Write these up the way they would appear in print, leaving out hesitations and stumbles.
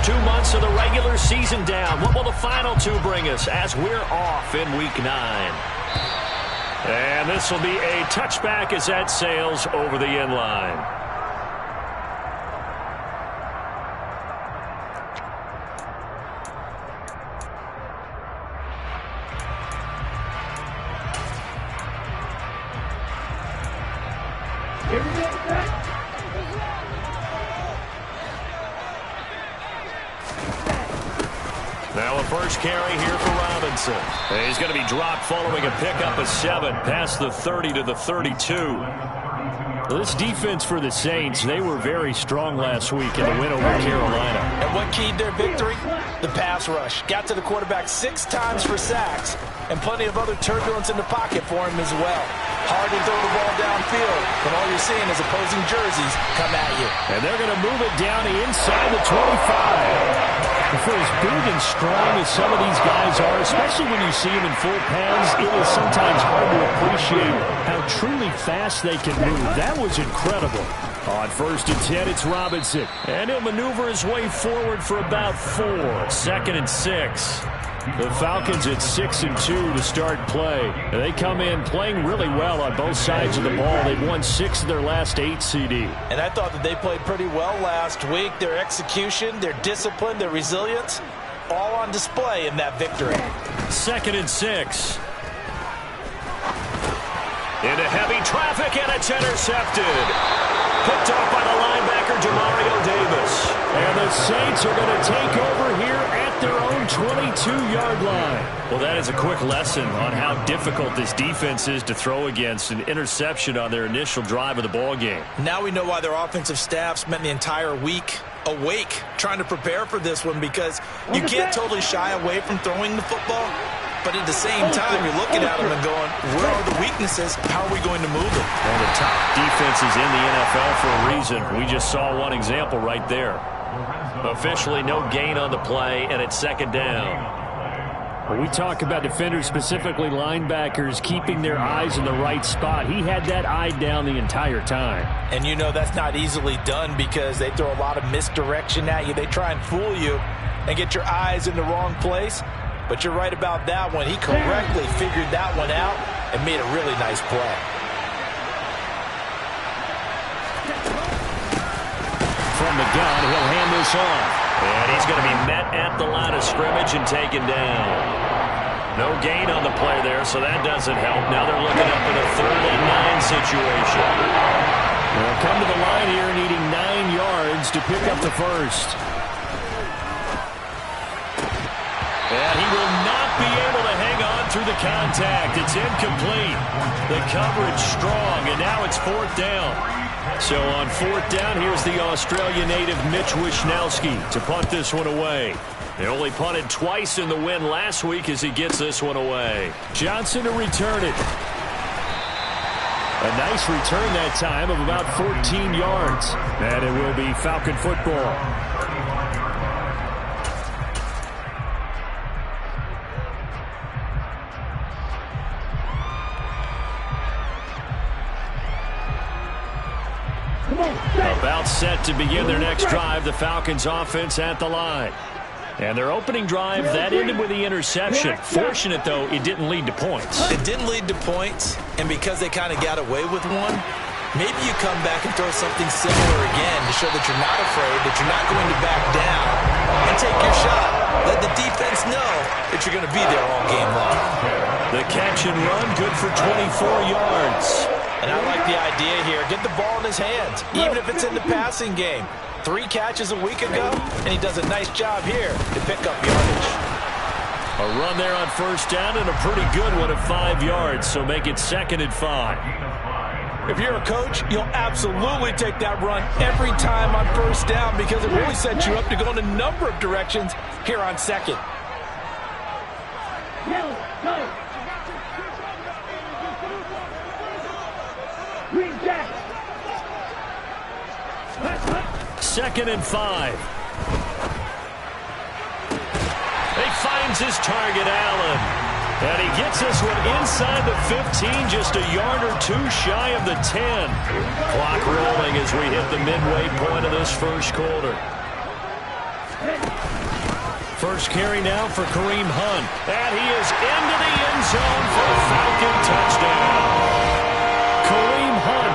first 2 months of the regular season down. What will the final two bring us as we're off in Week 9? And this will be a touchback as that sails over the end line. Now a first carry here for Robinson. He's going to be dropped following a pickup of 7 past the 30 to the 32. Well, this defense for the Saints, they were very strong last week in the win over Carolina. And what keyed their victory? The pass rush. Got to the quarterback 6 times for sacks, and plenty of other turbulence in the pocket for him as well. Hard to throw the ball downfield, but all you're seeing is opposing jerseys come at you. And they're going to move it down inside the 25. For as big and strong as some of these guys are, especially when you see them in full pads, it is sometimes hard to appreciate how truly fast they can move. That was incredible. On 1st and 10, it's Robinson. And he'll maneuver his way forward for about 4. 2nd and 6. The Falcons at 6 and 2 to start play. They come in playing really well on both sides of the ball. They've won 6 of their last 8 CD. And I thought that they played pretty well last week. Their execution, their discipline, their resilience, all on display in that victory. 2nd and 6. Into heavy traffic, and it's intercepted. Picked off by the linebacker, Demario Davis. And the Saints are going to take over here at their own 22-yard line. Well, that is a quick lesson on how difficult this defense is to throw against. An interception on their initial drive of the ball game. Now we know why their offensive staff spent the entire week awake trying to prepare for this one, because you can't totally shy away from throwing the football. But at the same time, you're looking at them and going, where are the weaknesses? How are we going to move them? One of the top defenses in the NFL for a reason. We just saw one example right there. Officially no gain on the play, and it's 2nd down. When we talk about defenders, specifically linebackers, keeping their eyes in the right spot, he had that eye down the entire time. And you know that's not easily done, because they throw a lot of misdirection at you. They try and fool you and get your eyes in the wrong place. But you're right about that one. He correctly figured that one out and made a really nice play. From the gun, he'll hand this off. And he's going to be met at the line of scrimmage and taken down. No gain on the play there, so that doesn't help. Now they're looking up in a 3rd and 9 situation. They'll come to the line here needing 9 yards to pick up the first. And he will not be able to hang on through the contact. It's incomplete. The coverage strong, and now it's 4th down. So on 4th down, here's the Australia native Mitch Wishnowsky to punt this one away. They only punted twice in the win last week as he gets this one away. Johnson to return it. A nice return that time of about 14 yards. And it will be Falcon football. About set to begin their next drive, the Falcons offense at the line. And their opening drive, that ended with the interception. Fortunate, though, it didn't lead to points. It didn't lead to points, and because they kind of got away with one, maybe you come back and throw something similar again to show that you're not afraid, that you're not going to back down, and take your shot. Let the defense know that you're going to be there all game long. The catch and run, good for 24 yards. And I like the idea here. Get the ball in his hands, even if it's in the passing game. 3 catches a week ago, and he does a nice job here to pick up yardage. A run there on 1st down, and a pretty good one at 5 yards, so make it 2nd and 5. If you're a coach, you'll absolutely take that run every time on 1st down, because it really sets you up to go in a number of directions here on 2nd. Go. 2nd and 5. He finds his target, Allen. And he gets this one inside the 15, just a yard or 2 shy of the 10. Clock rolling as we hit the midway point of this first quarter. First carry now for Kareem Hunt. And he is into the end zone for a Falcon touchdown. Kareem Hunt,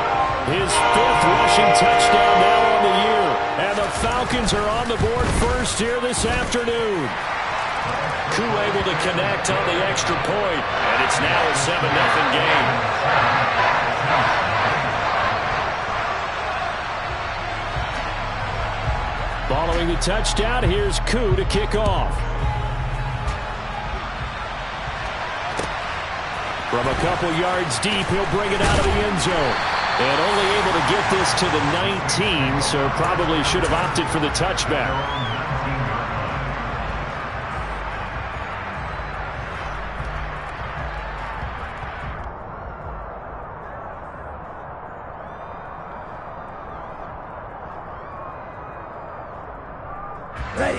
his 5th rushing touchdown now on the year. And the Falcons are on the board first here this afternoon. Koo able to connect on the extra point. And it's now a 7-0 game. Following the touchdown, here's Koo to kick off. From a couple yards deep, he'll bring it out of the end zone. And only able to get this to the 19, so probably should have opted for the touchback.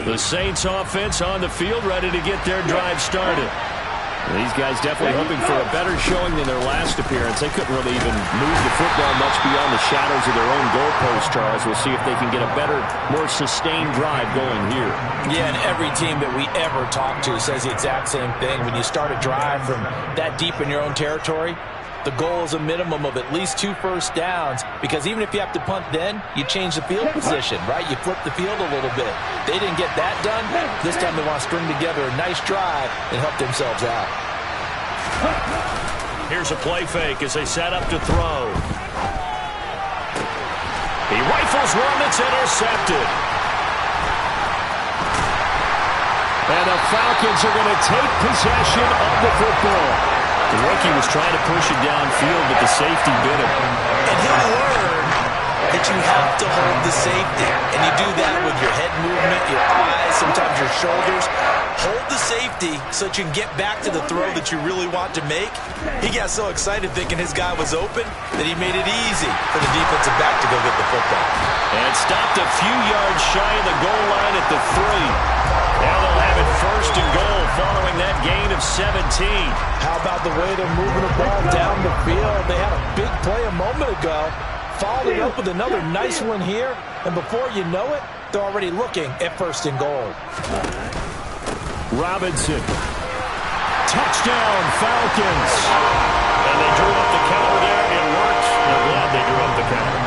The Saints offense on the field, ready to get their drive started. These guys definitely hoping for a better showing than their last appearance. They couldn't really even move the football much beyond the shadows of their own goalpost, Charles. We'll see if they can get a better, more sustained drive going here. Yeah, and every team that we ever talk to says the exact same thing. When you start a drive from that deep in your own territory, the goal is a minimum of at least 2 first downs, because even if you have to punt then, you change the field position, right? You flip the field a little bit. They didn't get that done. This time they want to string together a nice drive and help themselves out. Here's a play fake as they set up to throw. He rifles one that's intercepted. And the Falcons are going to take possession of the football. The rookie was trying to push it downfield, but the safety bit him. And he'll learn that you have to hold the safety. And you do that with your head movement, your eyes, sometimes your shoulders. Hold the safety so that you can get back to the throw that you really want to make. He got so excited thinking his guy was open that he made it easy for the defensive back to go get the football. And stopped a few yards shy of the goal line at the 3. Now they'll have it first and goal following that gain of 17. How about the way they're moving the ball down the field? They had a big play a moment ago. Followed it up with another nice one here. And before you know it, they're already looking at first and goal. Robinson. Touchdown, Falcons. And they drew up the counter there. It worked. They're glad they drew up the counter.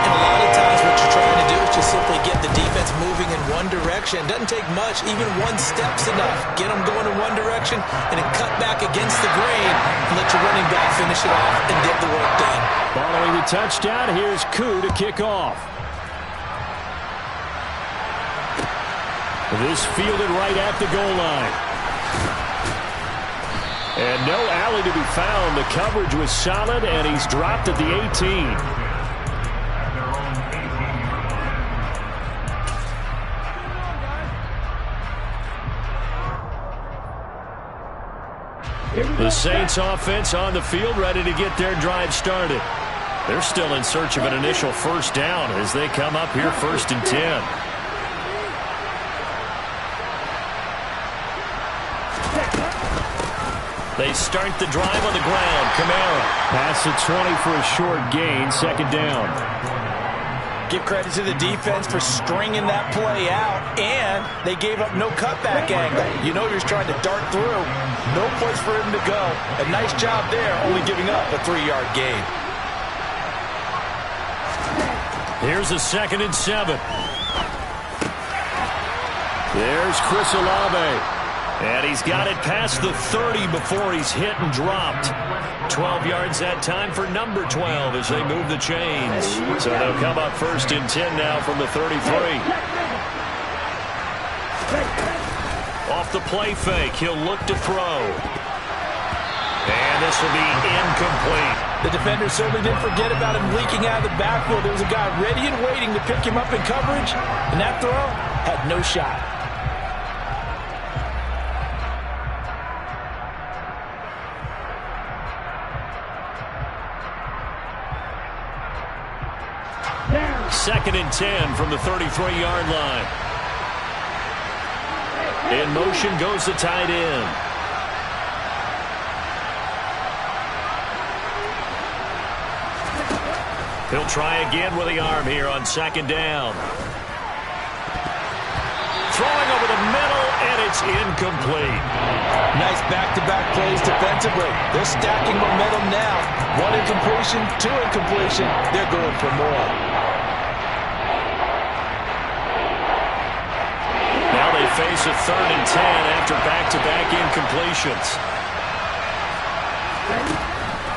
And a lot of times what you're trying to do is just simply get the defense moving in one direction. Doesn't take much. Even one step's enough. Get them going in one direction and then cut back against the grain and let your running back finish it off and get the work done. Following the touchdown, here's Koo to kick off. This fielded right at the goal line. And no alley to be found. The coverage was solid, and he's dropped at the 18. The Saints offense on the field, ready to get their drive started. They're still in search of an initial first down as they come up here 1st and 10. They start the drive on the ground. Kamara. Pass at 20 for a short gain. 2nd down. Give credit to the defense for stringing that play out, and they gave up no cutback angle. You know he's trying to dart through. No place for him to go. A nice job there, only giving up a 3-yard gain. Here's a 2nd and 7. There's Chris Olave. And he's got it past the 30 before he's hit and dropped. 12 yards that time for number 12 as they move the chains. So they'll come up 1st and 10 now from the 33. Off the play fake, he'll look to throw. And this will be incomplete. The defender certainly didn't forget about him leaking out of the backfield. There was a guy ready and waiting to pick him up in coverage, and that throw had no shot. Second and 10 from the 33-yard line. In motion goes the tight end. He'll try again with the arm here on 2nd down. It's incomplete. Nice back-to-back plays defensively. They're stacking momentum now. 1 incompletion, 2 incompletion. They're going for more. Now they face a 3rd and 10 after back-to-back incompletions.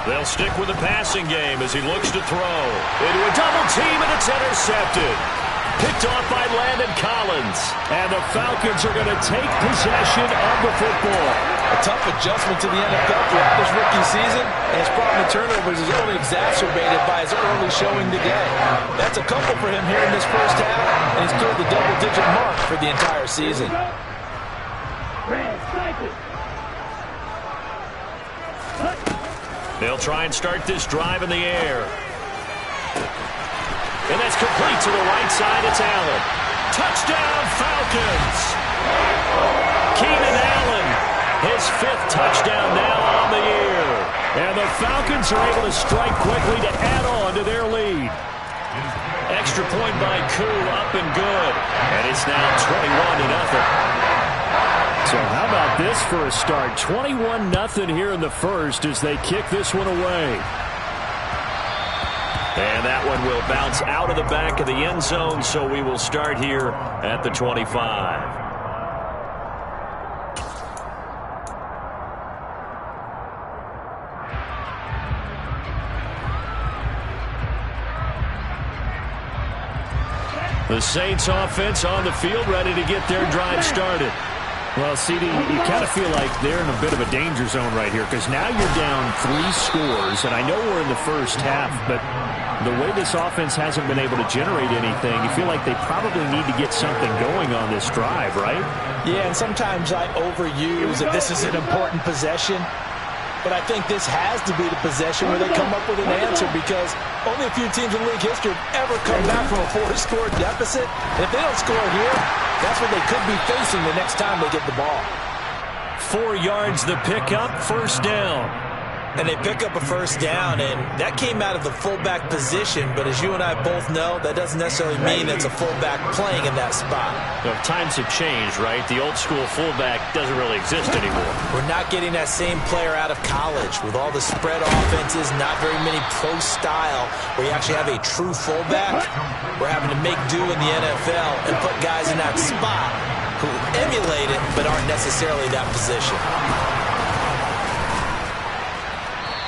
They'll stick with the passing game as he looks to throw. Into a double team, and it's intercepted. Picked off by Landon Collins. And the Falcons are going to take possession of the football. A tough adjustment to the NFL throughout his rookie season, and his problem with turnovers is only exacerbated by his early showing today. That's a couple for him here in this first half, and he's cleared the double-digit mark for the entire season. They'll try and start this drive in the air. And that's complete to the right side. It's Allen. Touchdown, Falcons! Keenan Allen, his 5th touchdown now on the year. And the Falcons are able to strike quickly to add on to their lead. Extra point by Koo, up and good. And it's now 21-0. So how about this for a start? 21-0 here in the first as they kick this one away. And that one will bounce out of the back of the end zone, so we will start here at the 25. The Saints offense on the field, ready to get their drive started. Well, CD, you kind of feel like they're in a bit of a danger zone right here because now you're down 3 scores, and I know we're in the first half, but the way this offense hasn't been able to generate anything, you feel like they probably need to get something going on this drive, right? Yeah, and sometimes I overuse that this is an important possession, but I think this has to be the possession where they come up with an answer because only a few teams in league history have ever come back from a 4-score deficit. And if they don't score here, that's what they could be facing the next time they get the ball. 4 yards the pickup, 1st down. And they pick up a 1st down, and that came out of the fullback position. But as you and I both know, that doesn't necessarily mean it's a fullback playing in that spot. Well, times have changed, right? The old school fullback doesn't really exist anymore. We're not getting that same player out of college with all the spread offenses, not very many pro style, where you actually have a true fullback. We're having to make do in the NFL and put guys in that spot who emulate it but aren't necessarily that position.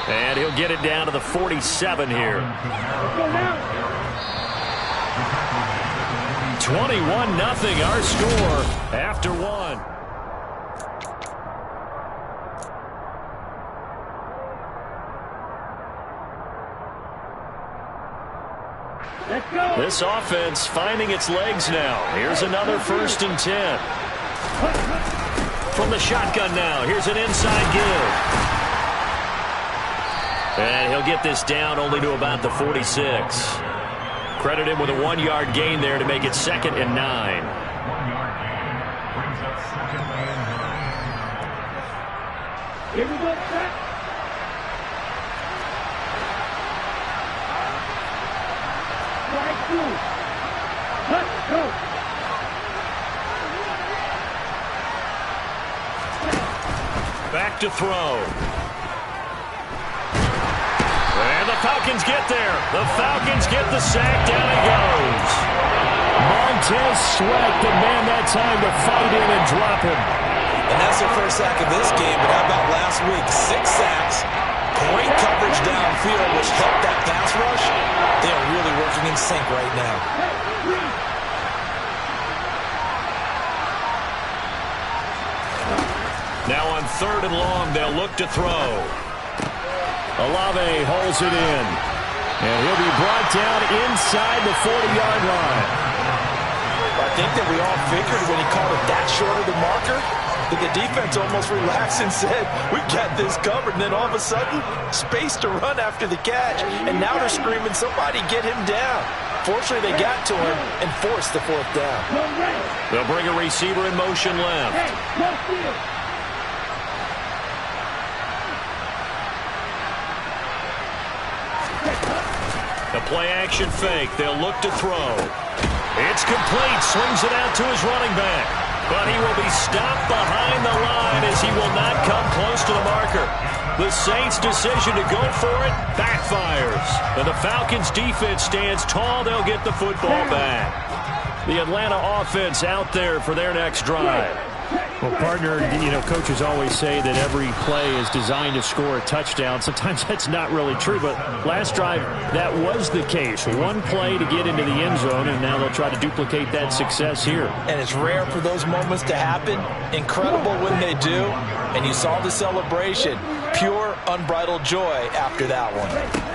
And he'll get it down to the 47 here. 21-0 our score after 1. This offense finding its legs now. Here's another 1st and 10. From the shotgun now. Here's an inside give. And he'll get this down only to about the 46. Credit him with a 1-yard gain there to make it 2nd and 9. Here we go, set. Strike 2. Let's go. Back to throw. And the Falcons get there. The Falcons get the sack. Down he goes. Montez Sweat, the man that time to fight in and drop him. And that's their first sack of this game, but how about last week? 6 sacks, great coverage downfield, which helped that pass rush. They are really working in sync right now. Now on 3rd and long, they'll look to throw. Olave holds it in. And he'll be brought down inside the 40-yard line. I think that we all figured when he called it that short of the marker that the defense almost relaxed and said, we got this covered. And then all of a sudden, space to run after the catch. And now they're screaming, somebody get him down. Fortunately, they got to him and forced the 4th down. They'll bring a receiver in motion left. A play-action fake. They'll look to throw. It's complete. Swings it out to his running back. But he will be stopped behind the line as he will not come close to the marker. The Saints' decision to go for it backfires. And the Falcons' defense stands tall. They'll get the football back. The Atlanta offense out there for their next drive. Well, partner, coaches always say that every play is designed to score a touchdown. Sometimes that's not really true, but last drive, that was the case. One play to get into the end zone, and now they'll try to duplicate that success here. And it's rare for those moments to happen. Incredible when they do. And you saw the celebration. Pure, unbridled joy after that one.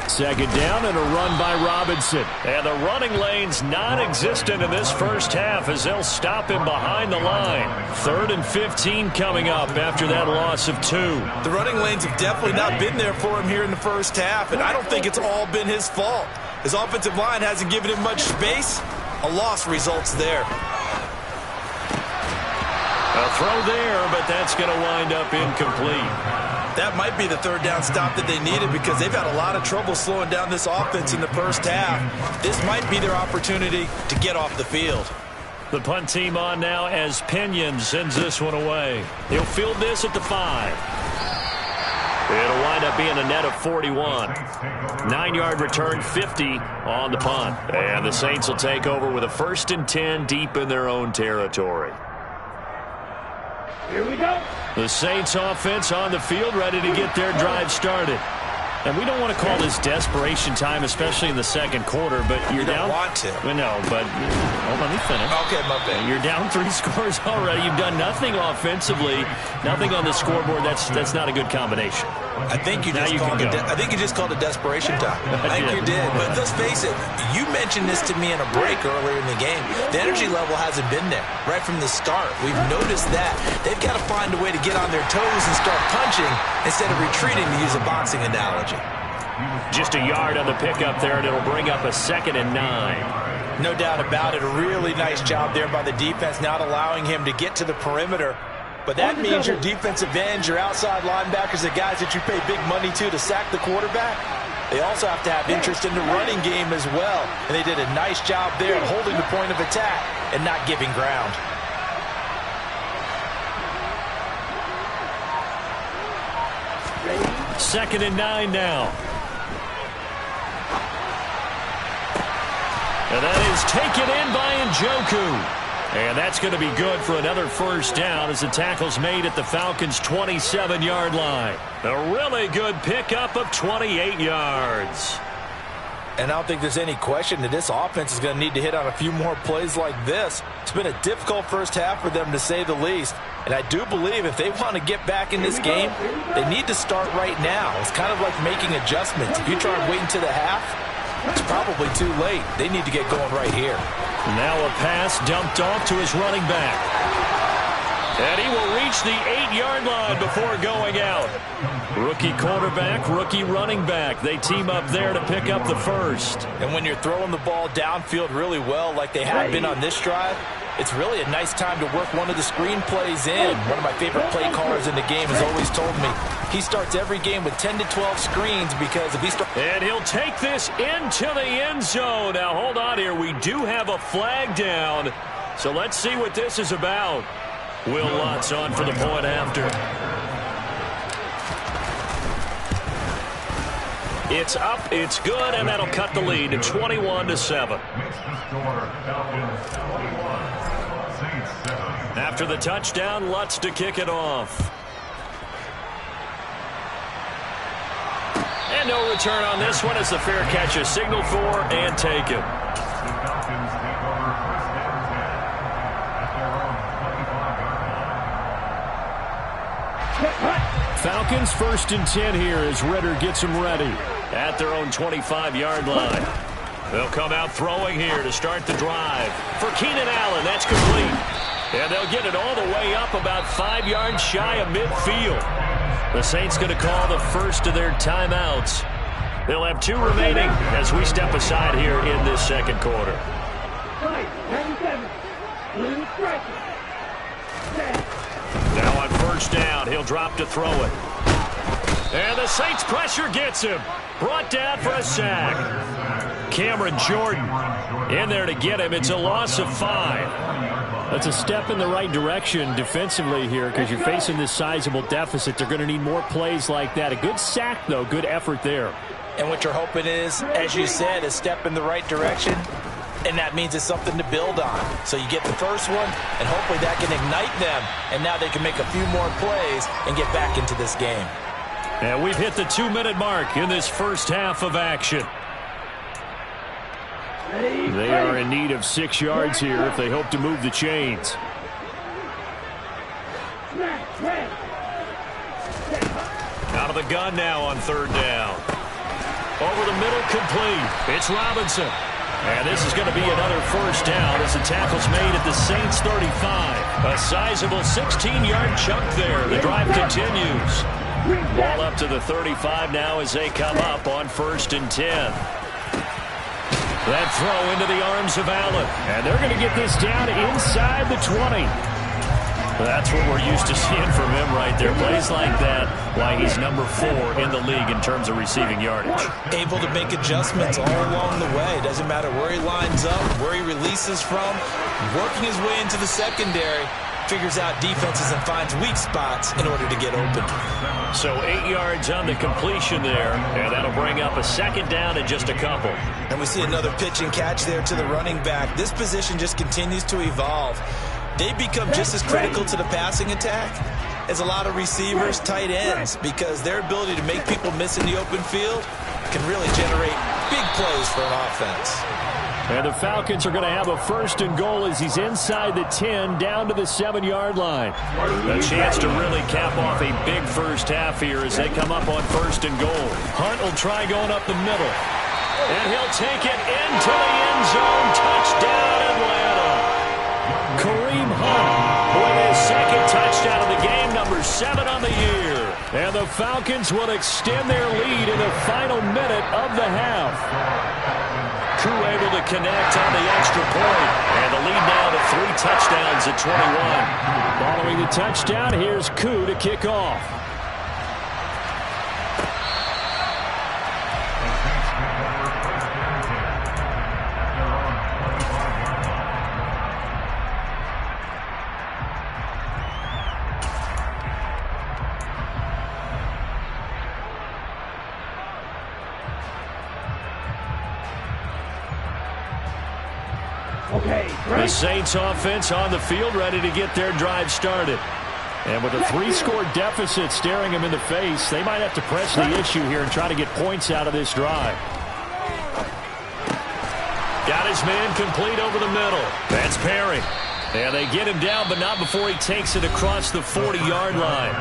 Second down and a run by Robinson. And the running lane's non-existent in this first half as they'll stop him behind the line. 3rd and 15 coming up after that loss of 2. The running lanes have definitely not been there for him here in the first half, and I don't think it's all been his fault. His offensive line hasn't given him much space. A loss results there. A throw there, but that's going to wind up incomplete. That might be the 3rd down stop that they needed because they've had a lot of trouble slowing down this offense in the first half. This might be their opportunity to get off the field. The punt team on now as Pinion sends this one away. He'll field this at the 5. It'll wind up being a net of 41. 9-yard return, 50 on the punt. And the Saints will take over with a 1st and 10 deep in their own territory. Here we go. The Saints offense on the field ready to get their drive started. And we don't want to call this desperation time, especially in the second quarter, but you're down. You don't want to. No, but let me finish. Okay, my bad. You're down 3 scores already. You've done nothing offensively, nothing on the scoreboard. That's not a good combination. I think you just called it desperation time. I think you did. But let's face it, you mentioned this to me in a break earlier in the game. The energy level hasn't been there right from the start. We've noticed that. They've got to find a way to get on their toes and start punching instead of retreating, to use a boxing analogy. Just a yard on the pickup there, and it'll bring up a 2nd and 9. No doubt about it. A really nice job there by the defense, not allowing him to get to the perimeter. But that means your defensive ends, your outside linebackers, the guys that you pay big money to sack the quarterback, they also have to have interest in the running game as well. And they did a nice job there at holding the point of attack and not giving ground. Second and 9 now. And that is taken in by Njoku. And that's going to be good for another 1st down as the tackle's made at the Falcons' 27-yard line. A really good pickup of 28 yards. And I don't think there's any question that this offense is going to need to hit on a few more plays like this. It's been a difficult first half for them, to say the least. And I do believe if they want to get back in this game, they need to start right now. It's kind of like making adjustments. If you try and wait until the half, it's probably too late. They need to get going right here. Now a pass dumped off to his running back. And he will reach the 8-yard line before going out. Rookie quarterback, rookie running back. They team up there to pick up the 1st. And when you're throwing the ball downfield really well like they have been on this drive, it's really a nice time to work one of the screen plays in. One of my favorite play callers in the game has always told me he starts every game with 10 to 12 screens because if he starts... And he'll take this into the end zone. Now, hold on here. We do have a flag down. So let's see what this is about. Will Lutz on for the point after. It's up, it's good, and that'll cut the lead to 21-7. After the touchdown, Lutz to kick it off. And no return on this one as the fair catch is signaled for and taken. Falcons 1st and 10 here as Ritter gets them ready at their own 25-yard line. They'll come out throwing here to start the drive. For Keenan Allen, that's complete. And they'll get it all the way up about 5 yards shy of midfield. The Saints going to call the first of their timeouts. They'll have 2 remaining as we step aside here in this second quarter. Now on 1st down, he'll drop to throw it. And the Saints pressure gets him. Brought down for a sack. Cameron Jordan In there to get him. It's a loss of 5. That's a step in the right direction defensively here because you're facing this sizable deficit. They're going to need more plays like that. A good sack, though. Good effort there. And what you're hoping is, as you said, a step in the right direction. And that means it's something to build on. So you get the first one, and hopefully that can ignite them. And now they can make a few more plays and get back into this game. And we've hit the 2-minute mark in this first half of action. They are in need of 6 yards here if they hope to move the chains. Out of the gun now on 3rd down. Over the middle, complete. It's Robinson. And this is going to be another first down as the tackle's made at the Saints 35. A sizable 16-yard chunk there. The drive continues. Ball up to the 35 now as they come up on 1st and 10. That throw into the arms of Allen. And they're going to get this down inside the 20. That's what we're used to seeing from him right there. Plays like that, why he's number 4 in the league in terms of receiving yardage. Able to make adjustments all along the way. Doesn't matter where he lines up, where he releases from. Working his way into the secondary. Figures out defenses and finds weak spots in order to get open. So 8 yards on the completion there, and that'll bring up a 2nd down and just a couple. And we see another pitch and catch there to the running back. This position just continues to evolve. They become just as critical to the passing attack as a lot of receivers, tight ends, because their ability to make people miss in the open field can really generate big plays for an offense. And the Falcons are going to have a 1st and goal as he's inside the 10 down to the 7-yard line. A chance to really cap off a big first half here as they come up on 1st and goal. Hunt will try going up the middle. And he'll take it into the end zone. Touchdown, Atlanta. Kareem Hunt with his 2nd touchdown of the game, number 7 on the year. And the Falcons will extend their lead in the final minute of the half. Crew able to connect on the extra point. And the lead now to 3 touchdowns at 21. Following the touchdown, here's Koo to kick off. The Saints offense on the field, ready to get their drive started. And with a 3-score deficit staring them in the face, they might have to press the issue here and try to get points out of this drive. Got his man complete over the middle. That's Perry. And they get him down, but not before he takes it across the 40-yard line.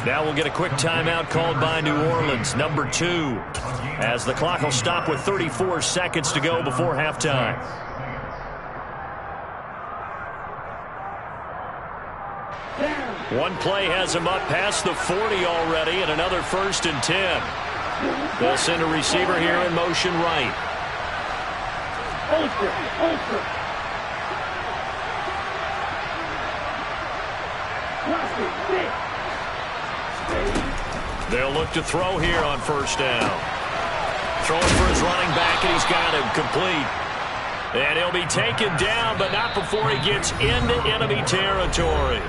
Now we'll get a quick timeout called by New Orleans, number 2, as the clock will stop with 34 seconds to go before halftime. One play has him up past the 40 already, and another 1st and 10. They'll send a receiver here in motion right. They'll look to throw here on 1st down. Throwing for his running back, and he's got him complete. And he'll be taken down, but not before he gets into enemy territory.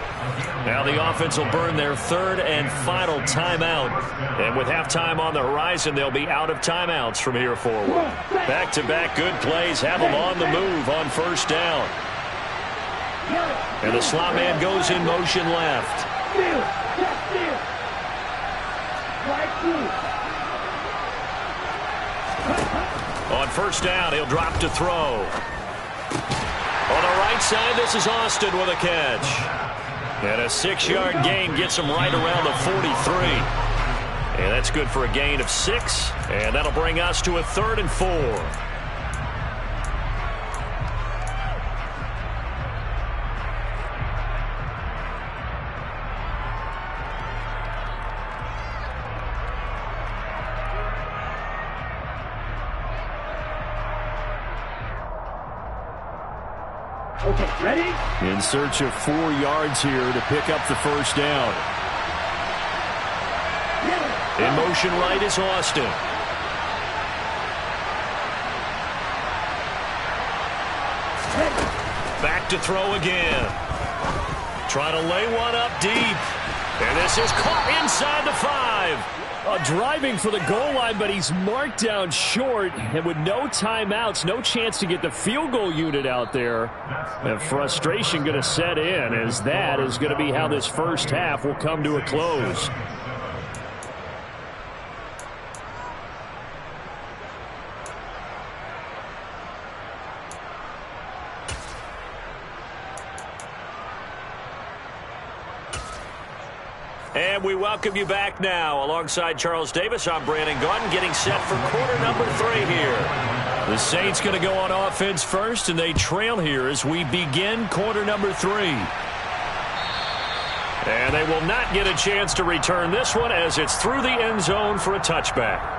Now the offense will burn their 3rd and final timeout. And with halftime on the horizon, they'll be out of timeouts from here forward. Back-to-back good plays have them on the move on 1st down. And the slot man goes in motion left. On 1st down, he'll drop to throw. On the right side, this is Austin with a catch. And a 6-yard gain gets him right around the 43. And that's good for a gain of 6. And that'll bring us to a 3rd and 4. Okay, ready? In search of 4 yards here to pick up the 1st down. In motion right is Austin. to throw again. Trying to lay one up deep. And this is caught inside the 5. Driving for the goal line, but he's marked down short. And with no timeouts, no chance to get the field goal unit out there. And frustration going to set in, as that is going to be how this first half will come to a close. And we welcome you back now. Alongside Charles Davis, I'm Brandon Gaudin, getting set for quarter number 3 here. The Saints going to go on offense first, and they trail here as we begin quarter number 3. And they will not get a chance to return this one as it's through the end zone for a touchback.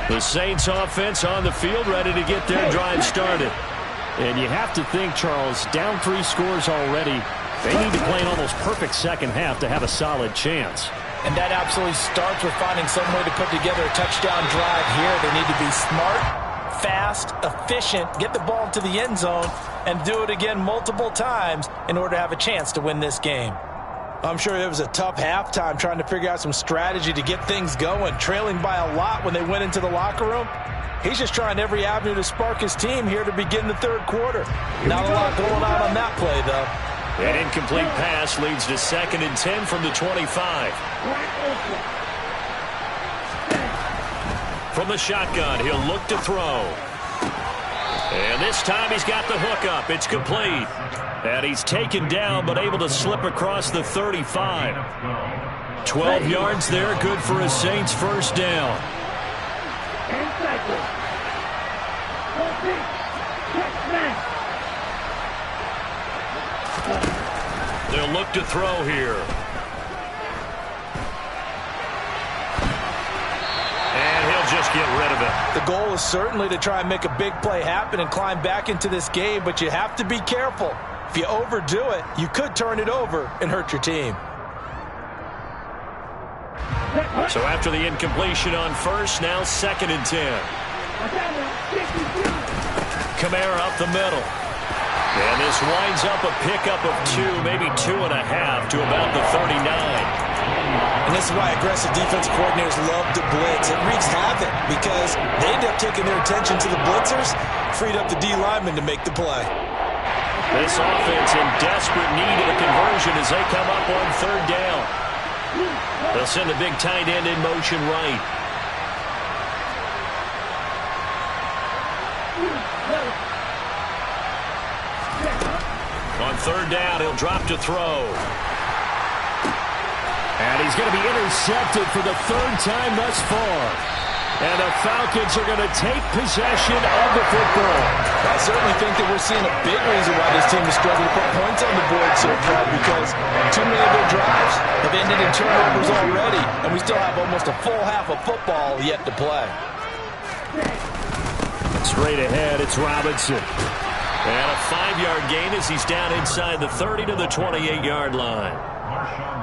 The Saints offense on the field, ready to get their drive started. And you have to think, Charles, down 3 scores already. They need to play an almost perfect second half to have a solid chance. And that absolutely starts with finding some way to put together a touchdown drive here. They need to be smart, fast, efficient, get the ball to the end zone, and do it again multiple times in order to have a chance to win this game. I'm sure it was a tough halftime trying to figure out some strategy to get things going, trailing by a lot when they went into the locker room. He's just trying every avenue to spark his team here to begin the third quarter. Not a lot going on that play, though. An incomplete pass leads to 2nd and 10 from the 25. From the shotgun, he'll look to throw. And this time he's got the hook up. It's complete. And he's taken down but able to slip across the 35. 12 yards there, good for a Saints first down. They'll look to throw here. And he'll just get rid of it. The goal is certainly to try and make a big play happen and climb back into this game, but you have to be careful. If you overdo it, you could turn it over and hurt your team. So after the incompletion on first, now 2nd and 10. Kamara up the middle. And this winds up a pickup of 2, maybe 2.5 to about the 39. And this is why aggressive defense coordinators love to blitz. It wreaks havoc because they end up taking their attention to the blitzers, freed up the D lineman to make the play. This offense in desperate need of a conversion as they come up on 3rd down. They'll send the big tight end in motion right. On 3rd down, he'll drop to throw. And he's going to be intercepted for the 3rd time thus far. And the Falcons are going to take possession of the football. I certainly think that we're seeing a big reason why this team is struggling to put points on the board so far, because too many of their drives have ended in turnovers already, and we still have almost a full half of football yet to play. Straight ahead, it's Robinson. And a 5-yard gain as he's down inside the 30 to the 28-yard line.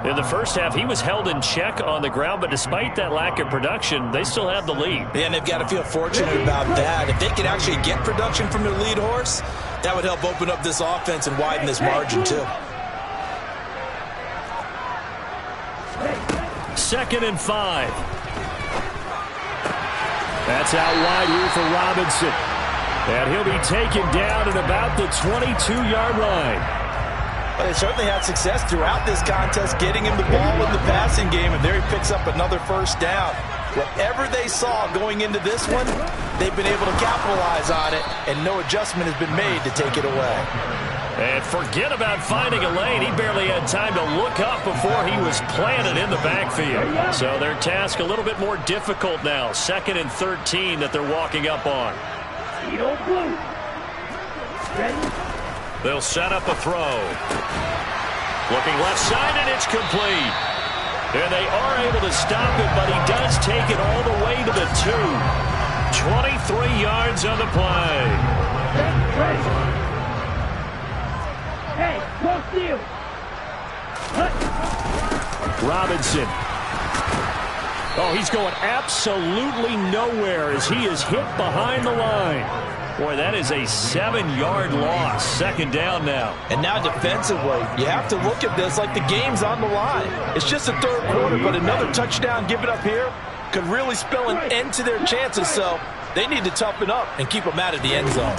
In the first half, he was held in check on the ground, but despite that lack of production, they still have the lead. Yeah, and they've got to feel fortunate about that. If they could actually get production from their lead horse, that would help open up this offense and widen this margin too. 2nd and 5. That's out wide here for Robinson. And he'll be taken down at about the 22-yard line. Well, they certainly had success throughout this contest getting him the ball in the passing game, and there he picks up another first down. Whatever they saw going into this one, they've been able to capitalize on it, and no adjustment has been made to take it away. And forget about finding a lane. He barely had time to look up before he was planted in the backfield. So their task a little bit more difficult now. 2nd and 13 that they're walking up on. They'll set up a throw. Looking left side, and it's complete. And they are able to stop it, but he does take it all the way to the 2. 23 yards on the play. Hey, close to you. Robinson. Oh, he's going absolutely nowhere as he is hit behind the line. Boy, that is a 7-yard loss. Second down now. And now defensively, you have to look at this like the game's on the line. It's just the third quarter, but another touchdown given up here could really spell an end to their chances. So they need to toughen up and keep them out of the end zone.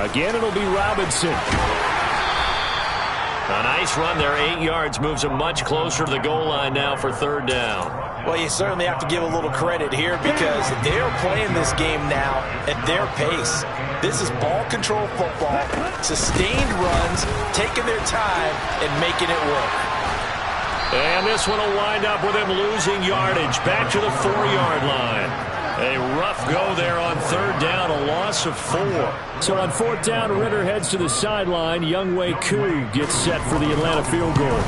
Again, it'll be Robinson. A nice run there, 8 yards, moves him much closer to the goal line now for third down. Well, you certainly have to give a little credit here because they're playing this game now at their pace. This is ball control football, sustained runs, taking their time and making it work. And this one will wind up with him losing yardage back to the 4-yard line. A rough go there on third down, a loss of 4. So on fourth down, Ritter heads to the sideline. Younghoe Koo gets set for the Atlanta field goal.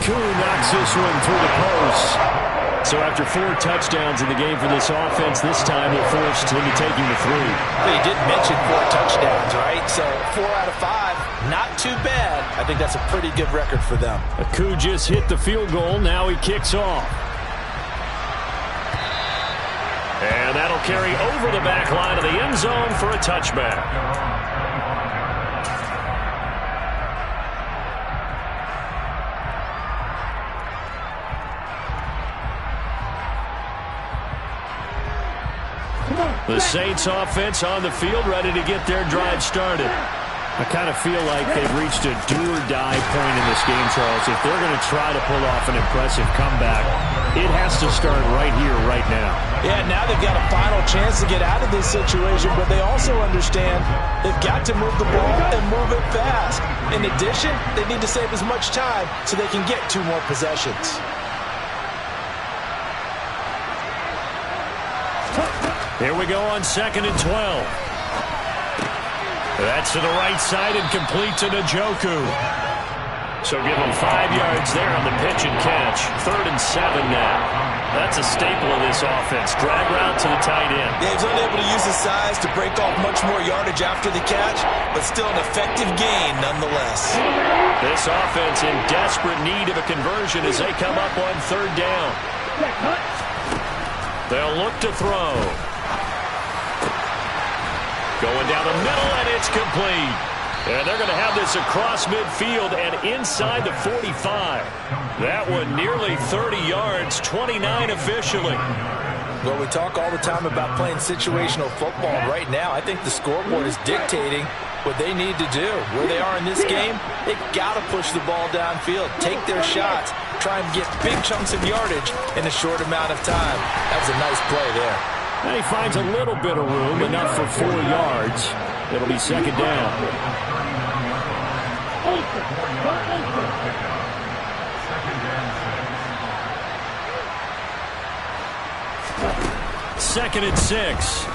Koo knocks this one through the post. So after 4 touchdowns in the game for this offense, this time they're forced into taking the 3. Well, you did mention 4 touchdowns, right? So 4 out of 5, not too bad. I think that's a pretty good record for them. Koo just hit the field goal. Now he kicks off. And that'll carry over the back line of the end zone for a touchback. The Saints offense on the field, ready to get their drive started. I kind of feel like they've reached a do-or-die point in this game, Charles. If they're going to try to pull off an impressive comeback, it has to start right here, right now. Yeah, now they've got a final chance to get out of this situation, but they also understand they've got to move the ball and move it fast. In addition, they need to save as much time so they can get 2 more possessions. Here we go on 2nd and 12. That's to the right side and complete to Njoku. So give him 5 yards there on the pitch and catch. 3rd and 7 now. That's a staple of this offense. Drag route to the tight end. Yeah, he's unable to use his size to break off much more yardage after the catch, but still an effective gain nonetheless. This offense in desperate need of a conversion as they come up on 3rd down. They'll look to throw. Going down the middle, and it's complete. And they're going to have this across midfield and inside the 45. That one nearly 30 yards, 29 officially. Well, we talk all the time about playing situational football. Right now, I think the scoreboard is dictating what they need to do. Where they are in this game, they've got to push the ball downfield, take their shots, try and get big chunks of yardage in a short amount of time. That was a nice play there. And he finds a little bit of room, enough for 4 yards. It'll be 2nd down. Second and 6.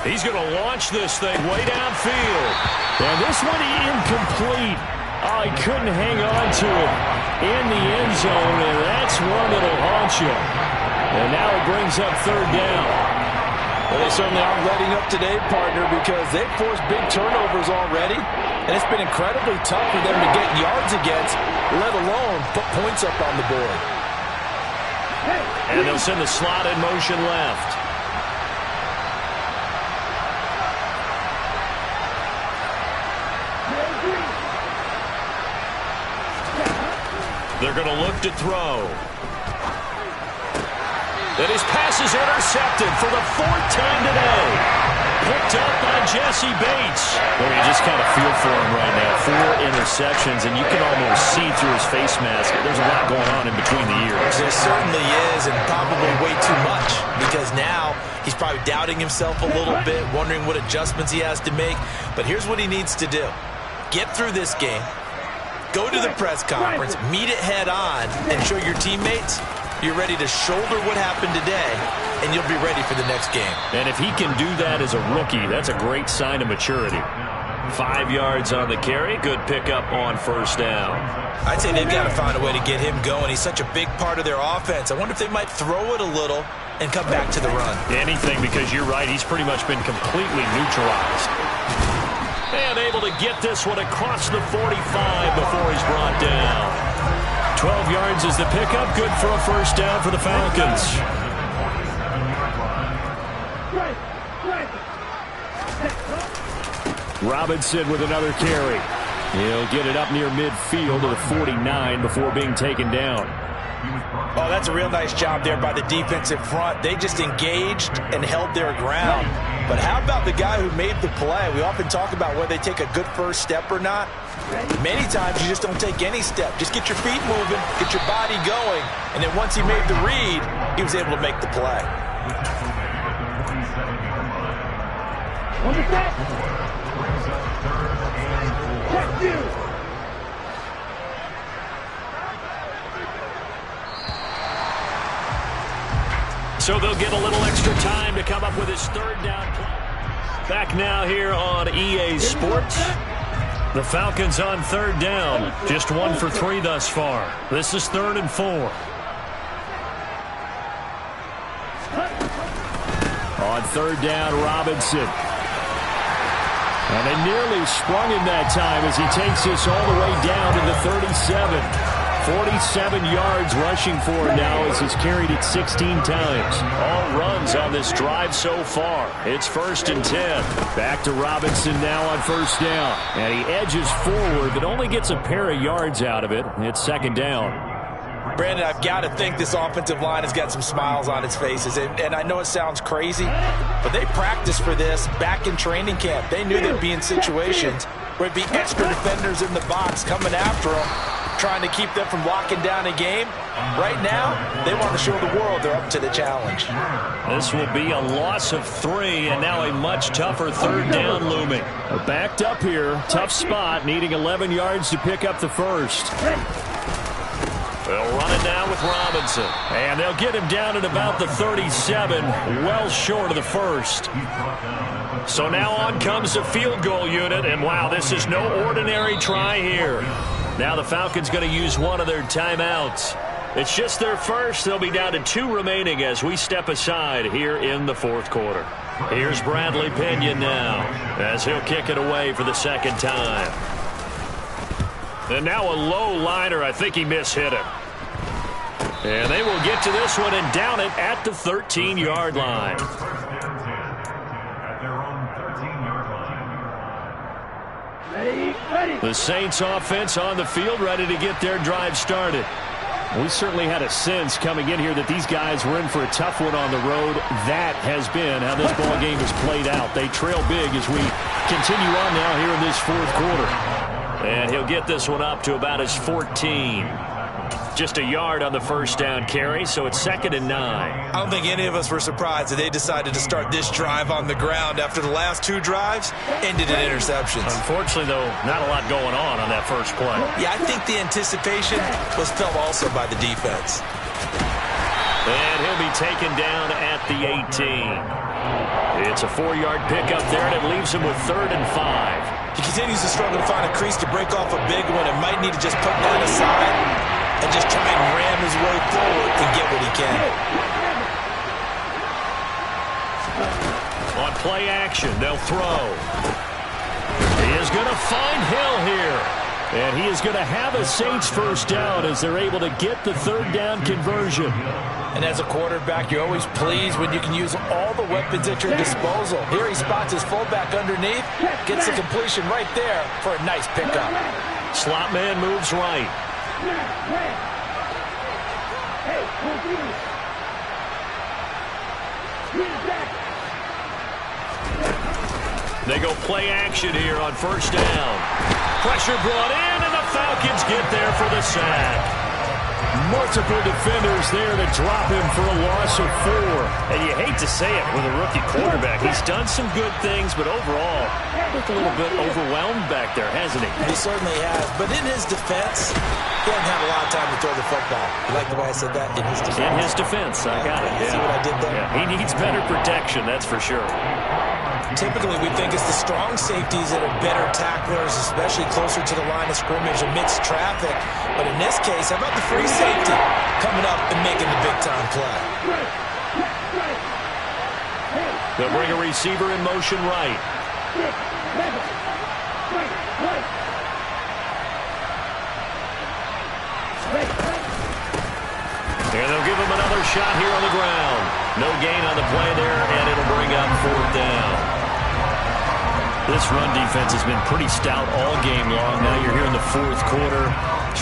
He's going to launch this thing way downfield. And this one incomplete. Oh, he couldn't hang on to it in the end zone, and that's one that'll haunt you. And now it brings up 3rd down. Well, they certainly aren't letting up today, partner, because they've forced big turnovers already, and it's been incredibly tough for them to get yards against, let alone put points up on the board. And they'll send the slot in motion left. They're going to look to throw. And his pass is intercepted for the 4th time today. Picked up by Jesse Bates. Well, you just kind of feel for him right now. 4 interceptions, and you can almost see through his face mask. There's a lot going on in between the ears. There certainly is, and probably way too much, because now he's probably doubting himself a little bit, wondering what adjustments he has to make. But here's what he needs to do. Get through this game. Go to the press conference, meet it head on, and show your teammates you're ready to shoulder what happened today, and you'll be ready for the next game. And if he can do that as a rookie, that's a great sign of maturity. 5 yards on the carry. Good pickup on 1st down. I'd say they've got to find a way to get him going. He's such a big part of their offense. I wonder if they might throw it a little and come back to the run. Anything, because you're right. He's pretty much been completely neutralized. And able to get this one across the 45 before he's brought down. 12 yards is the pickup. Good for a first down for the Falcons. Robinson with another carry. He'll get it up near midfield to the 49 before being taken down. Oh, that's a real nice job there by the defensive front. They just engaged and held their ground. But how about the guy who made the play? We often talk about whether they take a good first step or not. Many times you just don't take any step. Just get your feet moving, get your body going, and then once he made the read, he was able to make the play. So they'll get a little extra time to come up with his third down play. Back now here on EA Sports. The Falcons on third down. Just 1 for 3 thus far. This is 3rd and 4. On third down, Robinson. And they nearly sprung him that time as he takes this all the way down to the 37. 47 yards rushing for him now as he's carried it 16 times. All runs on this drive so far. It's 1st and 10. Back to Robinson now on first down. And he edges forward but only gets a pair of yards out of it. It's 2nd down. Brandon, I've got to think this offensive line has got some smiles on its faces. And I know it sounds crazy, but they practiced for this back in training camp. They knew they'd be in situations where it'd be extra defenders in the box coming after them, trying to keep them from locking down a game. Right now, they want to show the world they're up to the challenge. This will be a loss of 3, and now a much tougher third down looming. Backed up here, tough spot, needing 11 yards to pick up the first. They'll run it down with Robinson. And they'll get him down at about the 37, well short of the first. So now on comes the field goal unit, and wow, this is no ordinary try here. Now the Falcons going to use one of their timeouts. It's just their first. They'll be down to 2 remaining as we step aside here in the 4th quarter. Here's Bradley Pinion now as he'll kick it away for the 2nd time. And now a low liner. I think he mishit him. And they will get to this one and down it at the 13-yard line. The Saints offense on the field, ready to get their drive started. We certainly had a sense coming in here that these guys were in for a tough one on the road. That has been how this ball game has played out. They trail big as we continue on now here in this 4th quarter. And he'll get this one up to about his 14. Just a yard on the first down carry, so it's 2nd and 9. I don't think any of us were surprised that they decided to start this drive on the ground after the last 2 drives ended in interceptions. Unfortunately, though, not a lot going on that first play. Yeah, I think the anticipation was felt also by the defense. And he'll be taken down at the 18. It's a 4-yard pickup there, and it leaves him with 3rd and 5. He continues to struggle to find a crease to break off a big one and might need to just put that aside and just try and ram his way forward and get what he can. On play action, they'll throw. He is going to find Hill here. And he is going to have a Saints first down as they're able to get the 3rd down conversion. And as a quarterback, you're always pleased when you can use all the weapons at your disposal. Here he spots his fullback underneath, gets the completion right there for a nice pickup. Slot man moves right. They go play action here on first down. Pressure brought in, and the Falcons get there for the sack. Multiple defenders there to drop him for a loss of 4. And you hate to say it with a rookie quarterback. He's done some good things, but overall, looked a little bit overwhelmed back there, hasn't he? He certainly has. But in his defense, he doesn't have a lot of time to throw the football. You like the way I said that? In his defense. In his defense, I got it. See what I did there? Yeah, he needs better protection, that's for sure. Typically, we think it's the strong safeties that are better tacklers, especially closer to the line of scrimmage amidst traffic. But in this case, how about the free safety coming up and making the big-time play? They'll bring a receiver in motion right. him another shot here on the ground. No gain on the play there, and it'll bring up 4th down. This run defense has been pretty stout all game long. Now you're here in the 4th quarter.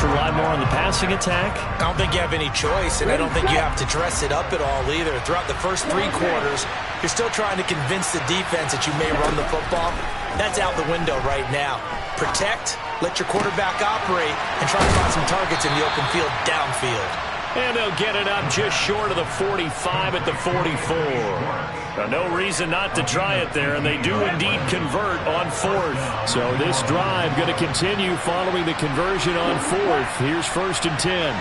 To rely more on the passing attack? I don't think you have any choice, and I don't think you have to dress it up at all either. Throughout the first 3 quarters, you're still trying to convince the defense that you may run the football. That's out the window right now. Protect, let your quarterback operate, and try to find some targets in the open field downfield. And they'll get it up just short of the 45 at the 44. No reason not to try it there, and they do indeed convert on 4th. So this drive going to continue following the conversion on 4th. Here's 1st and 10.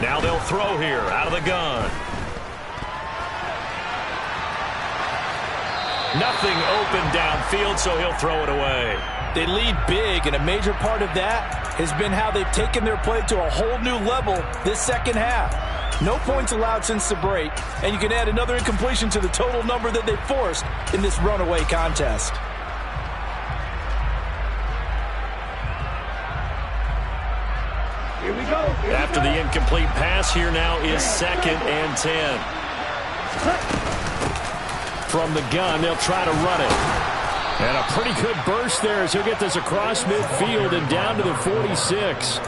Now they'll throw here out of the gun. Nothing open downfield, so he'll throw it away. They lead big, and a major part of that has been how they've taken their play to a whole new level this second half. No points allowed since the break, and you can add another incompletion to the total number that they forced in this runaway contest. Here we go. After the incomplete pass, here now is 2nd and 10. From the gun, they'll try to run it. And a pretty good burst there as he'll get this across midfield and down to the 46.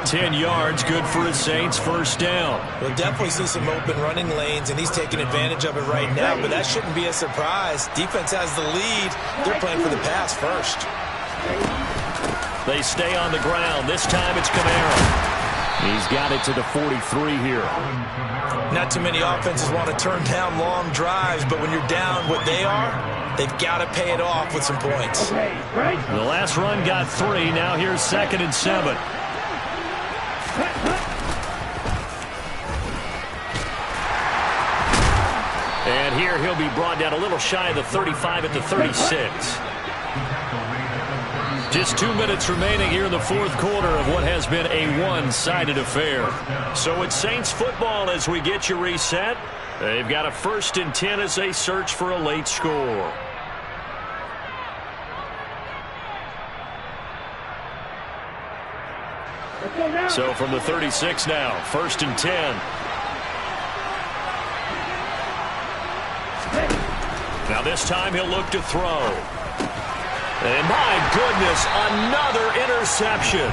10 yards, good for his Saints, 1st down. We'll definitely see some open running lanes, and he's taking advantage of it right now, but that shouldn't be a surprise. Defense has the lead. They're playing for the pass first. They stay on the ground. This time it's Kamara. He's got it to the 43 here. Not too many offenses want to turn down long drives, but when you're down what they are, they've got to pay it off with some points. The last run got 3. Now here's 2nd and 7. And here he'll be brought down a little shy of the 35 at the 36. Just 2 minutes remaining here in the 4th quarter of what has been a one-sided affair. So it's Saints football as we get you reset. They've got a 1st and 10 as they search for a late score. So from the 36 now, 1st and 10. Now this time he'll look to throw. And my goodness, another interception.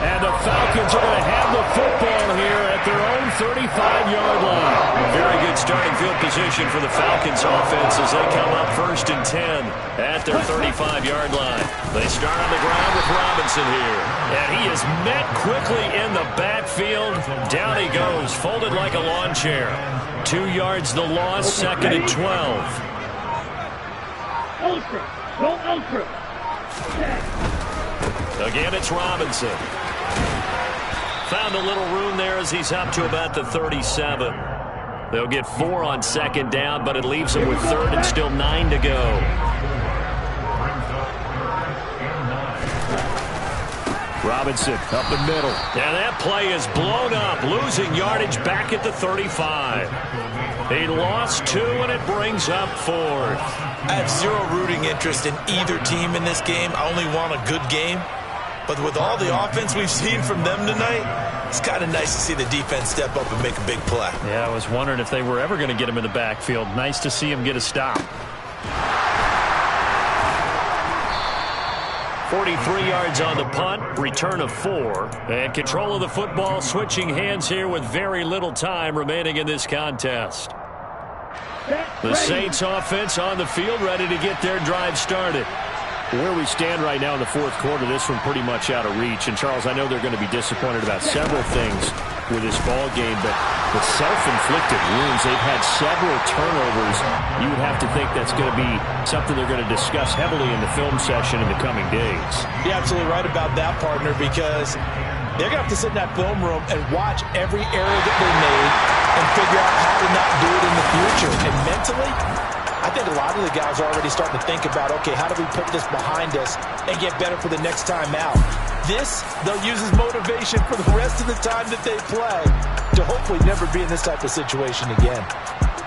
And the Falcons are going to have the football here at their own 35-yard line. Very good starting field position for the Falcons offense as they come up 1st and 10 at their 35-yard line. They start on the ground with Robinson here. And he is met quickly in the backfield. Down he goes, folded like a lawn chair. 2 yards the loss, 2nd and 12. Ultra. Go ultra. Again, it's Robinson. Found a little room there as he's up to about the 37. They'll get 4 on 2nd down, but it leaves them with 3rd and still 9 to go. Robinson up the middle. And that play is blown up, losing yardage back at the 35. He lost 2, and it brings up 4th. I have zero rooting interest in either team in this game. I only want a good game. But with all the offense we've seen from them tonight, it's kind of nice to see the defense step up and make a big play. Yeah, I was wondering if they were ever going to get him in the backfield. Nice to see him get a stop. 43 yards on the punt, return of 4. And control of the football, switching hands here with very little time remaining in this contest. The Saints offense on the field, ready to get their drive started. Where we stand right now in the 4th quarter, this one pretty much out of reach. And, Charles, I know they're going to be disappointed about several things with this ball game, but the self-inflicted wounds, they've had several turnovers. You would have to think that's going to be something they're going to discuss heavily in the film session in the coming days. You're absolutely right about that, partner, because they're going to have to sit in that film room and watch every error that they made and figure out how to not do it in the future. And mentally, I think a lot of the guys are already starting to think about, okay, how do we put this behind us and get better for the next time out? This, they'll use as motivation for the rest of the time that they play to hopefully never be in this type of situation again.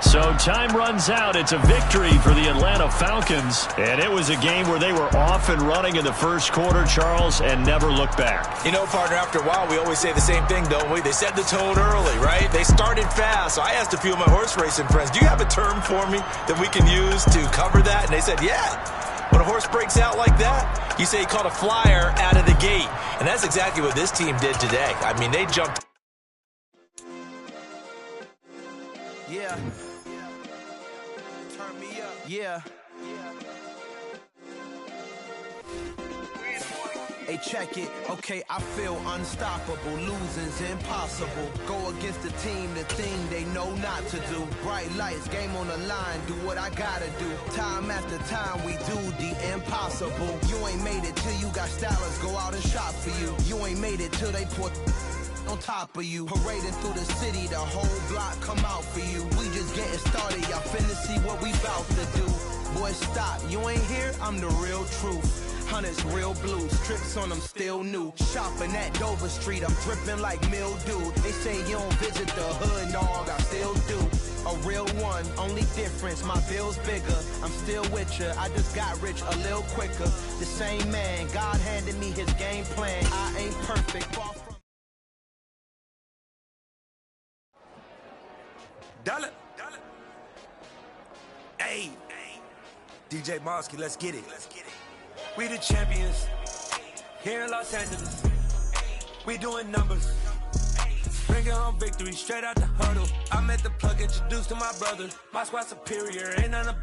So time runs out. It's a victory for the Atlanta Falcons. And it was a game where they were off and running in the first quarter, Charles, and never looked back. You know, partner, after a while, we always say the same thing, don't we? They set the tone early, right? They started fast. So I asked a few of my horse racing friends, do you have a term for me that we can use to cover that? And they said, yeah. When a horse breaks out like that, you say he caught a flyer out of the gate. And that's exactly what this team did today. I mean, they jumped. Yeah. Turn me up. Yeah. Hey, check it. Okay, I feel unstoppable. Losing's impossible. Go against the team, the thing they know not to do. Bright lights, game on the line. Do what I gotta do. Time after time, we do the impossible. You ain't made it till you got stylers go out and shop for you. You ain't made it till they put on top of you. Parading through the city, the whole block come out for you. We just getting started, y'all finna see what we bout to do. Boy, stop, you ain't here, I'm the real truth. Hunters, real blues, tricks on them still new. Shopping at Dover Street, I'm dripping like mildew. They say you don't visit the hood, dog, I still do. A real one, only difference, my bill's bigger. I'm still with ya, I just got rich a little quicker. The same man, God handed me his game plan. I ain't perfect, far from Dollar. Hey, DJ Mosky, let's get it. We the champions here in Los Angeles. We doing numbers. Bringing home victory straight out the huddle. I met the plug, introduced to my brother. My squad superior, ain't none above.